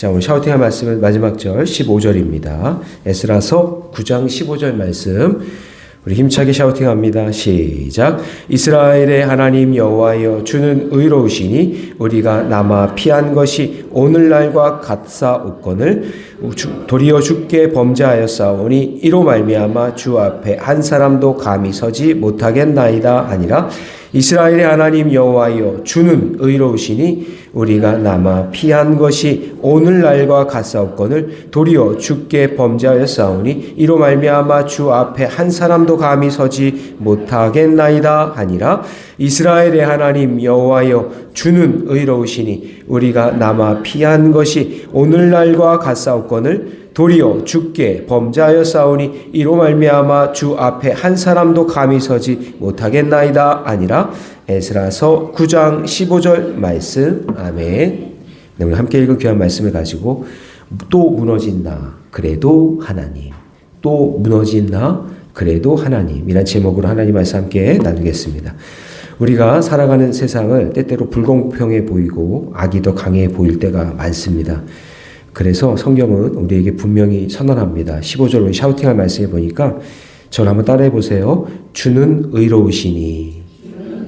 자, 오늘 샤우팅할 말씀은 마지막 절 15절입니다. 에스라서 9장 15절 말씀 우리 힘차게 샤우팅합니다. 시작. 이스라엘의 하나님 여호와여, 주는 의로우시니 우리가 남아 피한 것이 오늘날과 같사옵거늘 도리어 주께 범죄하였사오니 이로 말미암아 주 앞에 한 사람도 감히 서지 못하겠나이다 하니라. 이스라엘의 하나님 여호와여, 주는 의로우시니 우리가 남아 피한 것이 오늘날과 같사옵거늘 도리어 주께 범죄하였사오니 이로 말미암아 주 앞에 한 사람도 감히 서지 못하겠나이다 하니라. 이스라엘의 하나님 여호와여, 주는 의로우시니 우리가 남아 피한 것이 오늘날과 같사옵거늘 도리어 주께 범죄하였사오니 이로 말미암아 주 앞에 한 사람도 감히 서지 못하겠나이다 아니라. 에스라서 9장 15절 말씀. 아멘. 네, 오늘 함께 읽은 귀한 말씀을 가지고 또 무너진 나 그래도 하나님, 또 무너진 나 그래도 하나님 이란 제목으로 하나님 말씀 함께 나누겠습니다. 우리가 살아가는 세상을 때때로 불공평해 보이고 악이 더 강해 보일 때가 많습니다. 그래서 성경은 우리에게 분명히 선언합니다. 15절로 샤우팅할 말씀에 보니까 저를 한번 따라해 보세요. 주는 의로우시니,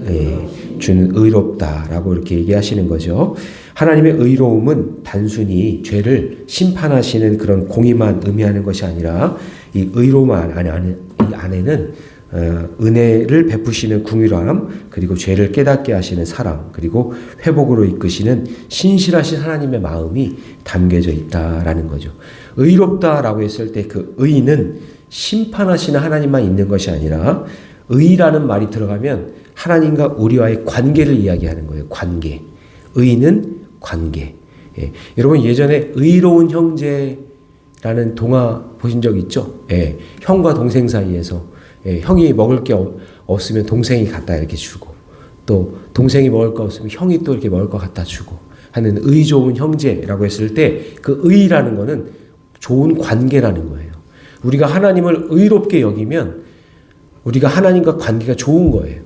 네, 주는 의롭다라고 이렇게 얘기하시는 거죠. 하나님의 의로움은 단순히 죄를 심판하시는 그런 공의만 의미하는 것이 아니라 이 의로움 안에는 은혜를 베푸시는 궁유함, 그리고 죄를 깨닫게 하시는 사랑, 그리고 회복으로 이끄시는 신실하신 하나님의 마음이 담겨져 있다라는 거죠. 의롭다라고 했을 때 그 의는 심판하시는 하나님만 있는 것이 아니라 의라는 말이 들어가면 하나님과 우리와의 관계를 이야기하는 거예요. 관계. 의는 관계. 예. 여러분 예전에 의로운 형제라는 동화 보신 적 있죠? 예. 형과 동생 사이에서 예. 형이 먹을 게 없으면 동생이 갖다 이렇게 주고, 또 동생이 먹을 거 없으면 형이 또 이렇게 먹을 거 갖다 주고 하는 의 좋은 형제라고 했을 때 그 의라는 거는 좋은 관계라는 거예요. 우리가 하나님을 의롭게 여기면 우리가 하나님과 관계가 좋은 거예요.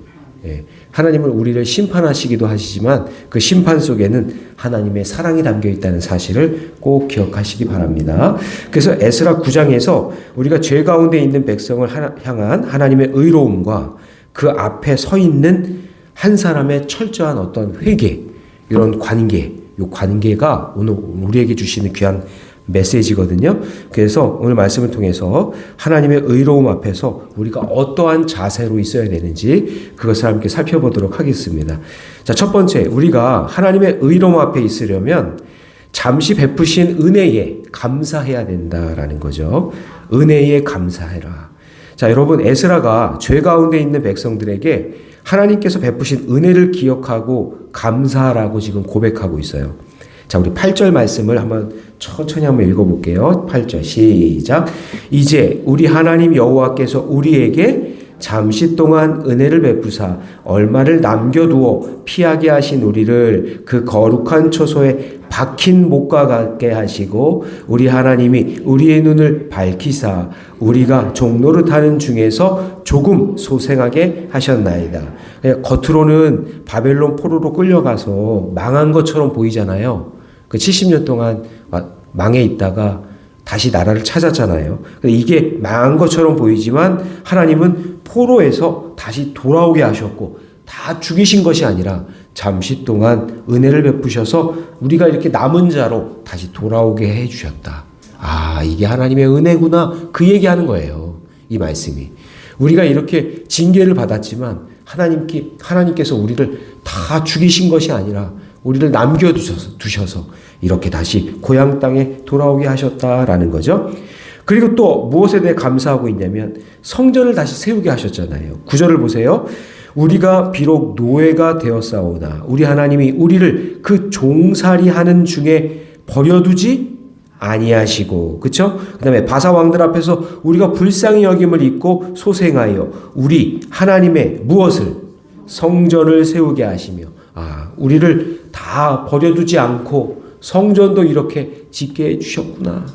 예. 하나님은 우리를 심판하시기도 하시지만 그 심판 속에는 하나님의 사랑이 담겨 있다는 사실을 꼭 기억하시기 바랍니다. 그래서 에스라 9장에서 우리가 죄 가운데 있는 백성을 향한 하나님의 의로움과 그 앞에 서 있는 한 사람의 철저한 어떤 회개, 이런 관계, 이 관계가 오늘 우리에게 주시는 귀한 메시지거든요. 그래서 오늘 말씀을 통해서 하나님의 의로움 앞에서 우리가 어떠한 자세로 있어야 되는지 그것을 함께 살펴보도록 하겠습니다. 자, 첫 번째, 우리가 하나님의 의로움 앞에 있으려면 잠시 베푸신 은혜에 감사해야 된다라는 거죠. 은혜에 감사해라. 자, 여러분, 에스라가 죄 가운데 있는 백성들에게 하나님께서 베푸신 은혜를 기억하고 감사하라고 지금 고백하고 있어요. 자, 우리 8절 말씀을 천천히 한번 읽어볼게요. 8절 시작. 이제 우리 하나님 여호와께서 우리에게 잠시 동안 은혜를 베푸사 얼마를 남겨두어 피하게 하신 우리를 그 거룩한 처소에 박힌 못과 같게 하시고 우리 하나님이 우리의 눈을 밝히사 우리가 종노릇하는 중에서 조금 소생하게 하셨나이다. 겉으로는 바벨론 포로로 끌려가서 망한 것처럼 보이잖아요. 그 70년 동안 망해 있다가 다시 나라를 찾았잖아요. 이게 망한 것처럼 보이지만 하나님은 포로에서 다시 돌아오게 하셨고 다 죽이신 것이 아니라 잠시 동안 은혜를 베푸셔서 우리가 이렇게 남은 자로 다시 돌아오게 해주셨다. 아, 이게 하나님의 은혜구나. 그 얘기하는 거예요. 이 말씀이. 우리가 이렇게 징계를 받았지만 하나님께서 우리를 다 죽이신 것이 아니라 우리를 남겨두셔서 이렇게 다시 고향 땅에 돌아오게 하셨다라는 거죠. 그리고 또 무엇에 대해 감사하고 있냐면 성전을 다시 세우게 하셨잖아요. 9절을 보세요. 우리가 비록 노예가 되었사오나 우리 하나님이 우리를 그 종살이하는 중에 버려두지 아니하시고, 그렇죠? 그다음에 바사 왕들 앞에서 우리가 불쌍히 여김을 입고 소생하여 우리 하나님의 무엇을 성전을 세우게 하시며, 우리를 다 버려두지 않고 성전도 이렇게 짓게 해주셨구나.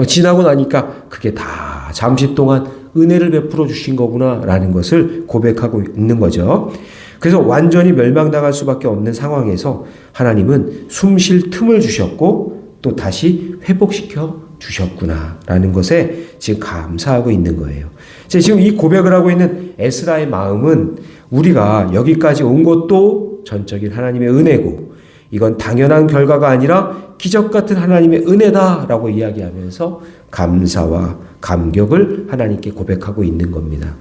지나고 나니까 그게 다 잠시 동안 은혜를 베풀어 주신 거구나라는 것을 고백하고 있는 거죠. 그래서 완전히 멸망당할 수밖에 없는 상황에서 하나님은 숨 쉴 틈을 주셨고 또 다시 회복시켜 주셨구나라는 것에 지금 감사하고 있는 거예요. 지금 이 고백을 하고 있는 에스라의 마음은 우리가 여기까지 온 것도 전적인 하나님의 은혜고 이건 당연한 결과가 아니라 기적 같은 하나님의 은혜다라고 이야기하면서 감사와 감격을 하나님께 고백하고 있는 겁니다.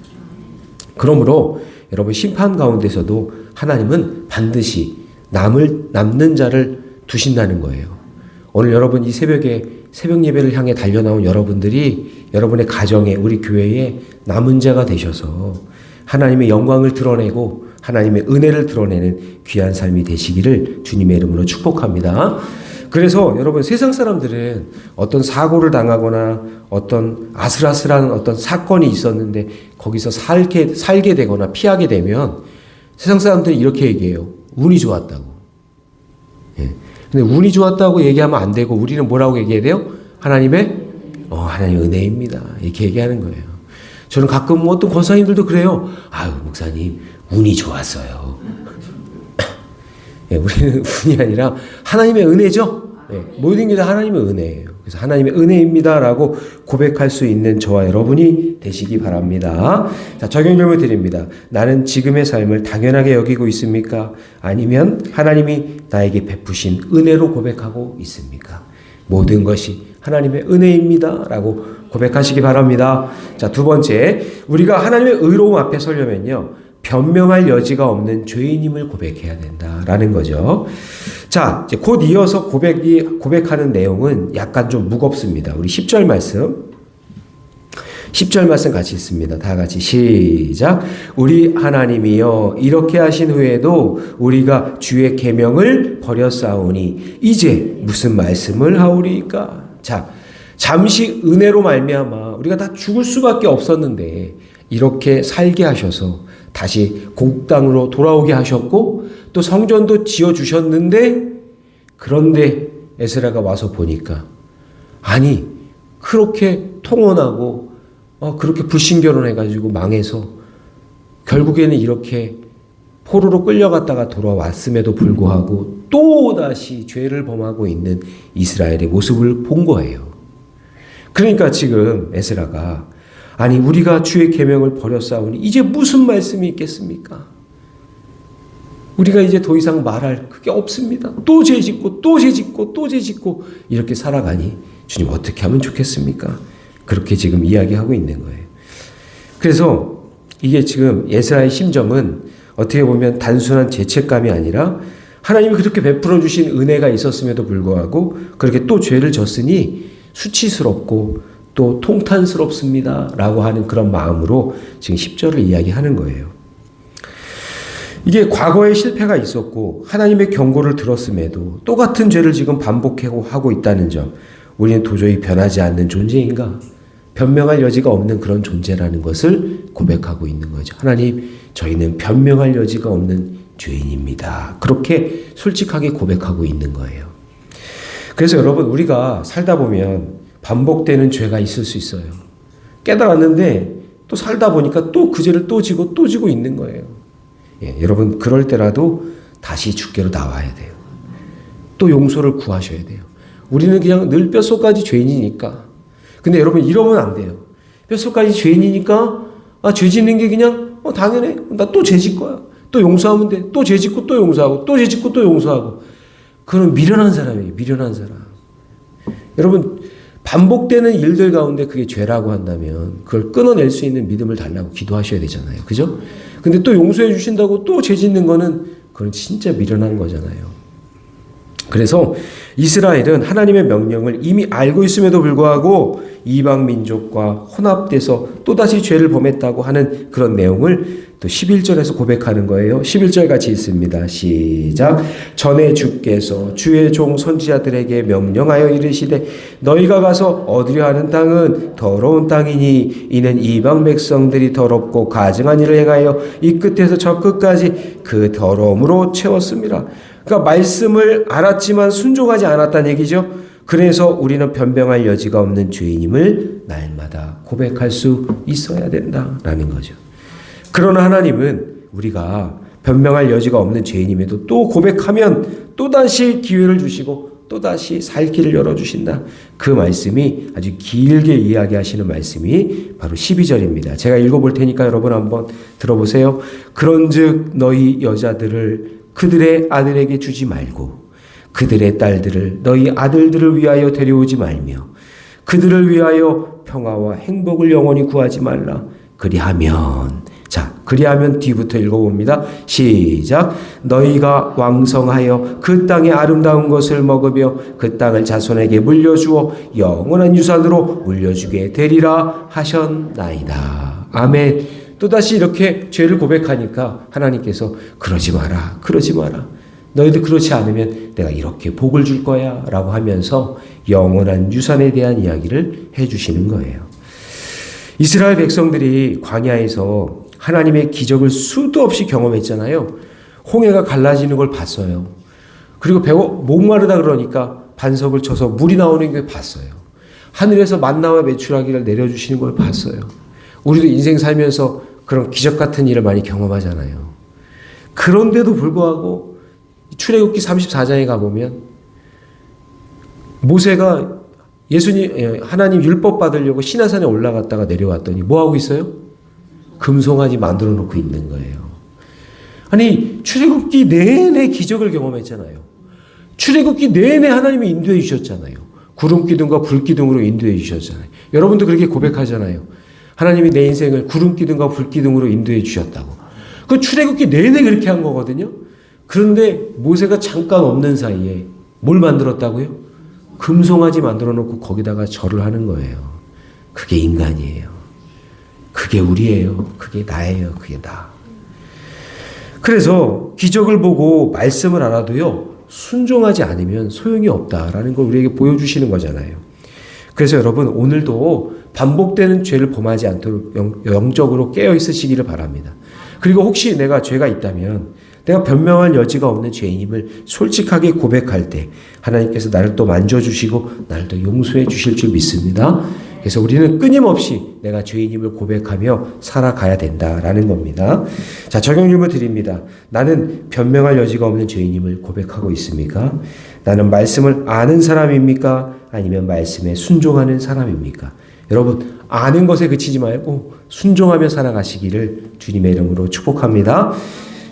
그러므로 여러분 심판 가운데서도 하나님은 반드시 남는 자를 두신다는 거예요. 오늘 여러분 이 새벽에 새벽 예배를 향해 달려나온 여러분들이 여러분의 가정에 우리 교회에 남은 자가 되셔서 하나님의 영광을 드러내고 하나님의 은혜를 드러내는 귀한 삶이 되시기를 주님의 이름으로 축복합니다. 그래서 여러분 세상 사람들은 어떤 사고를 당하거나 어떤 아슬아슬한 어떤 사건이 있었는데 거기서 살게 되거나 피하게 되면 세상 사람들이 이렇게 얘기해요. 운이 좋았다고. 예. 근데 운이 좋았다고 얘기하면 안 되고 우리는 뭐라고 얘기해야 돼요? 하나님의 은혜입니다. 이렇게 얘기하는 거예요. 저는 가끔 어떤 권사님들도 그래요. 아유 목사님 운이 좋았어요. 예, 우리는 운이 아니라 하나님의 은혜죠. 예, 모든 게 다 하나님의 은혜예요. 그래서 하나님의 은혜입니다라고 고백할 수 있는 저와 여러분이 되시기 바랍니다. 자, 적용 질문 드립니다. 나는 지금의 삶을 당연하게 여기고 있습니까? 아니면 하나님이 나에게 베푸신 은혜로 고백하고 있습니까? 모든 것이 하나님의 은혜입니다라고 고백하시기 바랍니다. 자, 두 번째, 우리가 하나님의 의로움 앞에 서려면요, 변명할 여지가 없는 죄인임을 고백해야 된다라는 거죠. 자, 이제 곧 이어서 고백하는 내용은 약간 좀 무겁습니다. 우리 10절 말씀. 10절 말씀 같이 읽습니다. 다 같이 시작. 우리 하나님이여 이렇게 하신 후에도 우리가 주의 계명을 버렸사오니 이제 무슨 말씀을 하오리까? 자, 잠시 은혜로 말미암아 우리가 다 죽을 수밖에 없었는데 이렇게 살게 하셔서 다시 곡당으로 돌아오게 하셨고 또 성전도 지어주셨는데 그런데 에스라가 와서 보니까 아니 그렇게 통원하고 그렇게 불신결혼해가지고 망해서 결국에는 이렇게 포로로 끌려갔다가 돌아왔음에도 불구하고 또다시 죄를 범하고 있는 이스라엘의 모습을 본 거예요. 그러니까 지금 에스라가 아니 우리가 주의 계명을 버렸사오니 이제 무슨 말씀이 있겠습니까? 우리가 이제 더 이상 말할 그게 없습니다. 또 죄짓고 또 죄짓고 또 죄짓고 이렇게 살아가니 주님 어떻게 하면 좋겠습니까? 그렇게 지금 이야기하고 있는 거예요. 그래서 이게 지금 에스라의 심정은 어떻게 보면 단순한 죄책감이 아니라 하나님이 그렇게 베풀어 주신 은혜가 있었음에도 불구하고 그렇게 또 죄를 졌으니 수치스럽고 또 통탄스럽습니다 라고 하는 그런 마음으로 지금 10절을 이야기하는 거예요. 이게 과거에 실패가 있었고 하나님의 경고를 들었음에도 똑같은 죄를 지금 반복하고 있다는 점, 우리는 도저히 변하지 않는 존재인가? 변명할 여지가 없는 그런 존재라는 것을 고백하고 있는 거죠. 하나님, 저희는 변명할 여지가 없는 죄인입니다. 그렇게 솔직하게 고백하고 있는 거예요. 그래서 여러분, 우리가 살다 보면 반복되는 죄가 있을 수 있어요. 깨달았는데 또 살다 보니까 또 그 죄를 또 지고 있는 거예요. 예, 여러분 그럴 때라도 다시 주께로 나와야 돼요. 또 용서를 구하셔야 돼요. 우리는 그냥 늘 뼛속까지 죄인이니까. 근데 여러분 이러면 안 돼요. 뼛속까지 죄인이니까 죄 짓는 게 그냥 당연해. 나 또 죄 짓 거야. 또 용서하면 돼. 또 죄 짓고 또 용서하고 또 죄 짓고 또 용서하고. 그건 미련한 사람이에요. 미련한 사람. 여러분 반복되는 일들 가운데 그게 죄라고 한다면 그걸 끊어낼 수 있는 믿음을 달라고 기도하셔야 되잖아요. 그죠? 근데 또 용서해 주신다고 또 죄 짓는 거는 그건 진짜 미련한 거잖아요. 그래서 이스라엘은 하나님의 명령을 이미 알고 있음에도 불구하고 이방 민족과 혼합돼서 또다시 죄를 범했다고 하는 그런 내용을 또 11절에서 고백하는 거예요. 11절 같이 읽습니다. 시작. 전에 주께서 주의 종 선지자들에게 명령하여 이르시되 너희가 가서 얻으려 하는 땅은 더러운 땅이니 이는 이방 백성들이 더럽고 가증한 일을 행하여 이 끝에서 저 끝까지 그 더러움으로 채웠습니다. 그러니까 말씀을 알았지만 순종하지 않았다는 얘기죠. 그래서 우리는 변명할 여지가 없는 죄인임을 날마다 고백할 수 있어야 된다라는 거죠. 그러나 하나님은 우리가 변명할 여지가 없는 죄인임에도 또 고백하면 또다시 기회를 주시고 또다시 살 길을 열어주신다. 그 말씀이 아주 길게 이야기하시는 말씀이 바로 12절입니다. 제가 읽어볼 테니까 여러분 한번 들어보세요. 그런즉 너희 여자들을 그들의 아들에게 주지 말고 그들의 딸들을 너희 아들들을 위하여 데려오지 말며 그들을 위하여 평화와 행복을 영원히 구하지 말라. 그리하면 뒤부터 읽어봅니다. 시작. 너희가 왕성하여 그 땅의 아름다운 것을 먹으며 그 땅을 자손에게 물려주어 영원한 유산으로 물려주게 되리라 하셨나이다. 아멘. 또다시 이렇게 죄를 고백하니까 하나님께서 그러지 마라. 너희들 그렇지 않으면 내가 이렇게 복을 줄 거야 라고 하면서 영원한 유산에 대한 이야기를 해주시는 거예요. 이스라엘 백성들이 광야에서 하나님의 기적을 수도 없이 경험했잖아요. 홍해가 갈라지는 걸 봤어요. 그리고 목마르다 그러니까 반석을 쳐서 물이 나오는 걸 봤어요. 하늘에서 만나와 메추라기를 내려주시는 걸 봤어요. 우리도 인생 살면서 그런 기적 같은 일을 많이 경험하잖아요. 그런데도 불구하고 출애굽기 34장에 가보면 모세가 하나님 율법 받으려고 시내산에 올라갔다가 내려왔더니 뭐하고 있어요? 금송아지 만들어 놓고 있는 거예요. 아니 출애굽기 내내 기적을 경험했잖아요. 출애굽기 내내 하나님이 인도해 주셨잖아요. 구름기둥과 불기둥으로 인도해 주셨잖아요. 여러분도 그렇게 고백하잖아요. 하나님이 내 인생을 구름기둥과 불기둥으로 인도해 주셨다고. 그 출애굽기 내내 그렇게 한 거거든요. 그런데 모세가 잠깐 없는 사이에 뭘 만들었다고요? 금송아지 만들어 놓고 거기다가 절을 하는 거예요. 그게 인간이에요. 그게 우리예요. 그게 나예요. 그게 나. 그래서 기적을 보고 말씀을 알아도요. 순종하지 않으면 소용이 없다라는 걸 우리에게 보여주시는 거잖아요. 그래서 여러분 오늘도 반복되는 죄를 범하지 않도록 영적으로 깨어 있으시기를 바랍니다. 그리고 혹시 내가 죄가 있다면 내가 변명할 여지가 없는 죄인임을 솔직하게 고백할 때 하나님께서 나를 또 만져주시고 나를 또 용서해 주실 줄 믿습니다. 그래서 우리는 끊임없이 내가 죄인임을 고백하며 살아가야 된다라는 겁니다. 자, 적용 질문 드립니다. 나는 변명할 여지가 없는 죄인임을 고백하고 있습니까? 나는 말씀을 아는 사람입니까? 아니면 말씀에 순종하는 사람입니까? 여러분 아는 것에 그치지 말고 순종하며 살아가시기를 주님의 이름으로 축복합니다.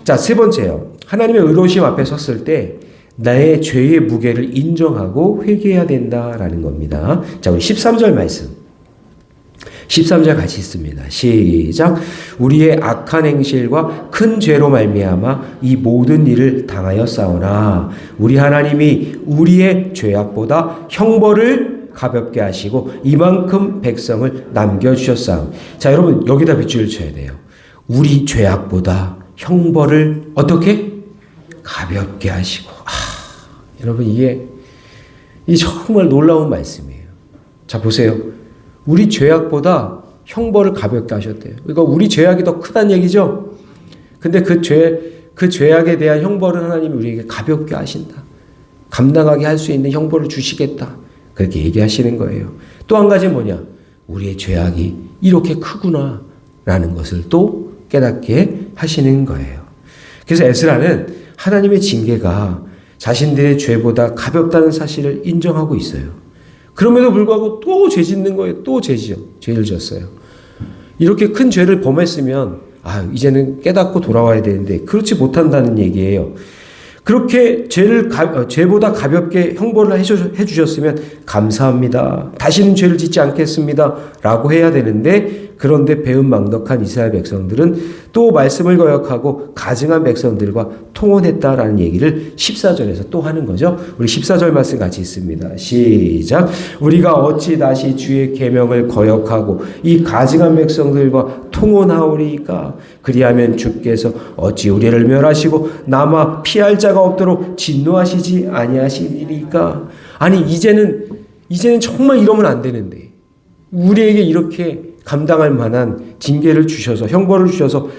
자, 세 번째요. 하나님의 의로우심 앞에 섰을 때 나의 죄의 무게를 인정하고 회개해야 된다라는 겁니다. 자, 우리 13절 말씀. 13절 같이 있습니다. 시작. 우리의 악한 행실과 큰 죄로 말미암아 이 모든 일을 당하였사오나 우리 하나님이 우리의 죄악보다 형벌을 가볍게 하시고 이만큼 백성을 남겨주셨사오. 자, 여러분 여기다 빗줄을 쳐야 돼요. 우리 죄악보다 형벌을 어떻게? 가볍게 하시고. 여러분 이게 정말 놀라운 말씀이에요. 자, 보세요. 우리 죄악보다 형벌을 가볍게 하셨대요. 그러니까 우리 죄악이 더 크다는 얘기죠. 근데 그 죄악에 대한 형벌을 하나님이 우리에게 가볍게 하신다. 감당하게 할 수 있는 형벌을 주시겠다. 그렇게 얘기하시는 거예요. 또 한 가지 뭐냐? 우리의 죄악이 이렇게 크구나 라는 것을 또 깨닫게 하시는 거예요. 그래서 에스라는 하나님의 징계가 자신들의 죄보다 가볍다는 사실을 인정하고 있어요. 그럼에도 불구하고 또 죄 짓는 거예요. 또 죄를 졌어요. 이렇게 큰 죄를 범했으면 이제는 깨닫고 돌아와야 되는데 그렇지 못한다는 얘기예요. 그렇게 죄보다 가볍게 형벌을 해주셨으면 감사합니다. 다시는 죄를 짓지 않겠습니다. 라고 해야 되는데 그런데 배은망덕한 이스라엘 백성들은 또 말씀을 거역하고 가증한 백성들과 통혼했다라는 얘기를 14절에서 또 하는 거죠. 우리 14절 말씀 같이 있습니다. 시작. 우리가 어찌 다시 주의 계명을 거역하고 이 가증한 백성들과 통혼하오리까? 그리하면 주께서 어찌 우리를 멸하시고 남아 피할 자가 없도록 진노하시지 아니하시리까? 아니 이제는 정말 이러면 안 되는데 우리에게 이렇게 감당할 만한 징계를 주셔서 형벌을 주셔서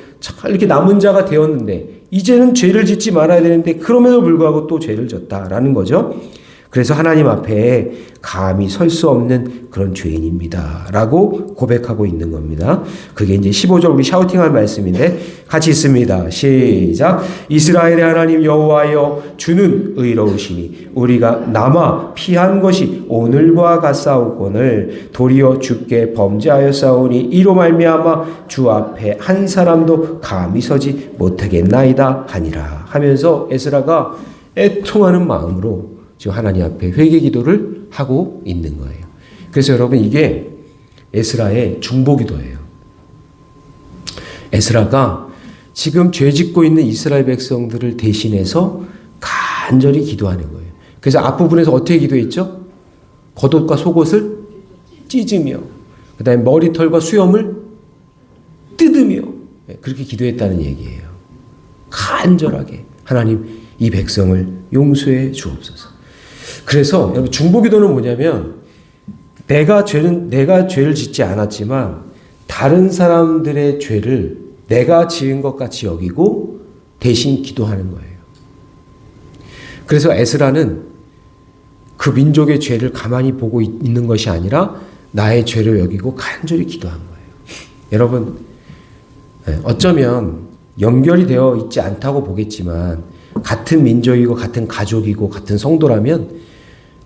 이렇게 남은 자가 되었는데 이제는 죄를 짓지 말아야 되는데 그럼에도 불구하고 또 죄를 졌다라는 거죠. 그래서 하나님 앞에 감히 설 수 없는 그런 죄인입니다. 라고 고백하고 있는 겁니다. 그게 이제 15절 우리 샤우팅할 말씀인데 같이 있습니다. 시작. 이스라엘의 하나님 여호와여 주는 의로우시니 우리가 남아 피한 것이 오늘과 같사오거늘 도리어 주께 범죄하여 싸우니 이로 말미암아 주 앞에 한 사람도 감히 서지 못하겠나이다 하니라 하면서 에스라가 애통하는 마음으로 지금 하나님 앞에 회개 기도를 하고 있는 거예요. 그래서 여러분 이게 에스라의 중보기도예요. 에스라가 지금 죄 짓고 있는 이스라엘 백성들을 대신해서 간절히 기도하는 거예요. 그래서 앞부분에서 어떻게 기도했죠? 겉옷과 속옷을 찢으며 그 다음에 머리털과 수염을 뜯으며 그렇게 기도했다는 얘기예요. 간절하게 하나님 이 백성을 용서해 주옵소서. 그래서 여러분 중보기도는 뭐냐면 내가 죄를 짓지 않았지만 다른 사람들의 죄를 내가 지은 것 같이 여기고 대신 기도하는 거예요. 그래서 에스라는 그 민족의 죄를 가만히 보고 있는 것이 아니라 나의 죄로 여기고 간절히 기도한 거예요. 여러분 어쩌면 연결이 되어 있지 않다고 보겠지만 같은 민족이고 같은 가족이고 같은 성도라면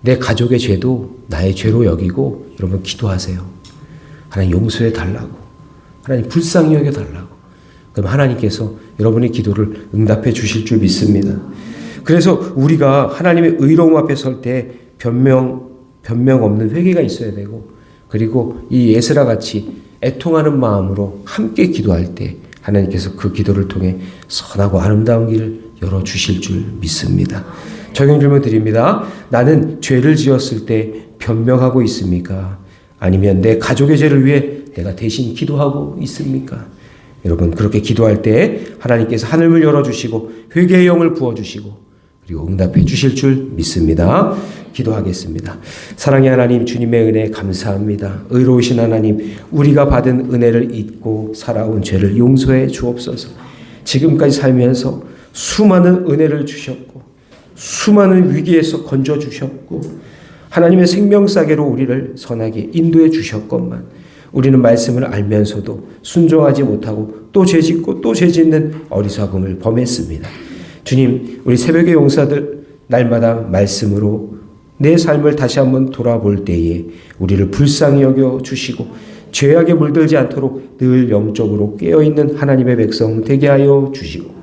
내 가족의 죄도 나의 죄로 여기고 여러분 기도하세요. 하나님 용서해 달라고. 하나님 불쌍히 여겨 달라고. 그럼 하나님께서 여러분의 기도를 응답해 주실 줄 믿습니다. 그래서 우리가 하나님의 의로움 앞에 설 때 변명 없는 회개가 있어야 되고 그리고 이 에스라 같이 애통하는 마음으로 함께 기도할 때 하나님께서 그 기도를 통해 선하고 아름다운 길을 열어주실 줄 믿습니다. 적용 질문 드립니다. 나는 죄를 지었을 때 변명하고 있습니까? 아니면 내 가족의 죄를 위해 내가 대신 기도하고 있습니까? 여러분 그렇게 기도할 때 하나님께서 하늘을 열어주시고 회개의 영을 부어주시고 그리고 응답해 주실 줄 믿습니다. 기도하겠습니다. 사랑의 하나님 주님의 은혜 감사합니다. 의로우신 하나님 우리가 받은 은혜를 잊고 살아온 죄를 용서해 주옵소서. 지금까지 살면서 수많은 은혜를 주셨고 수많은 위기에서 건져주셨고 하나님의 생명싸개로 우리를 선하게 인도해 주셨건만 우리는 말씀을 알면서도 순종하지 못하고 또 죄짓고 또 죄짓는 어리석음을 범했습니다. 주님 우리 새벽의 용사들 날마다 말씀으로 내 삶을 다시 한번 돌아볼 때에 우리를 불쌍히 여겨 주시고 죄악에 물들지 않도록 늘 영적으로 깨어있는 하나님의 백성 되게 하여 주시고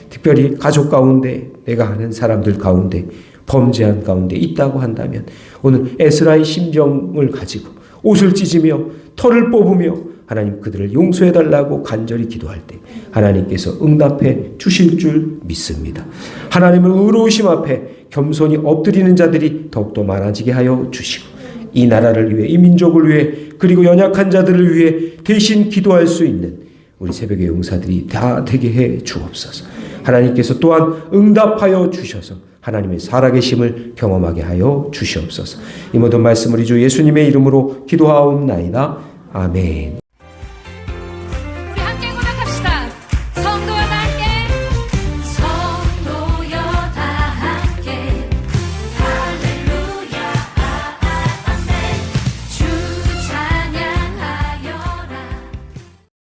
특별히 가족 가운데 내가 아는 사람들 가운데 범죄한 가운데 있다고 한다면 오늘 에스라의 심정을 가지고 옷을 찢으며 털을 뽑으며 하나님 그들을 용서해달라고 간절히 기도할 때 하나님께서 응답해 주실 줄 믿습니다. 하나님을 의로우심 앞에 겸손히 엎드리는 자들이 더욱더 많아지게 하여 주시고 이 나라를 위해 이 민족을 위해 그리고 연약한 자들을 위해 대신 기도할 수 있는 우리 새벽의 용사들이 다 되게 해 주옵소서. 하나님께서 또한 응답하여 주셔서 하나님의 살아계심을 경험하게 하여 주시옵소서. 이 모든 말씀을 주 예수님의 이름으로 기도하옵나이다. 아멘.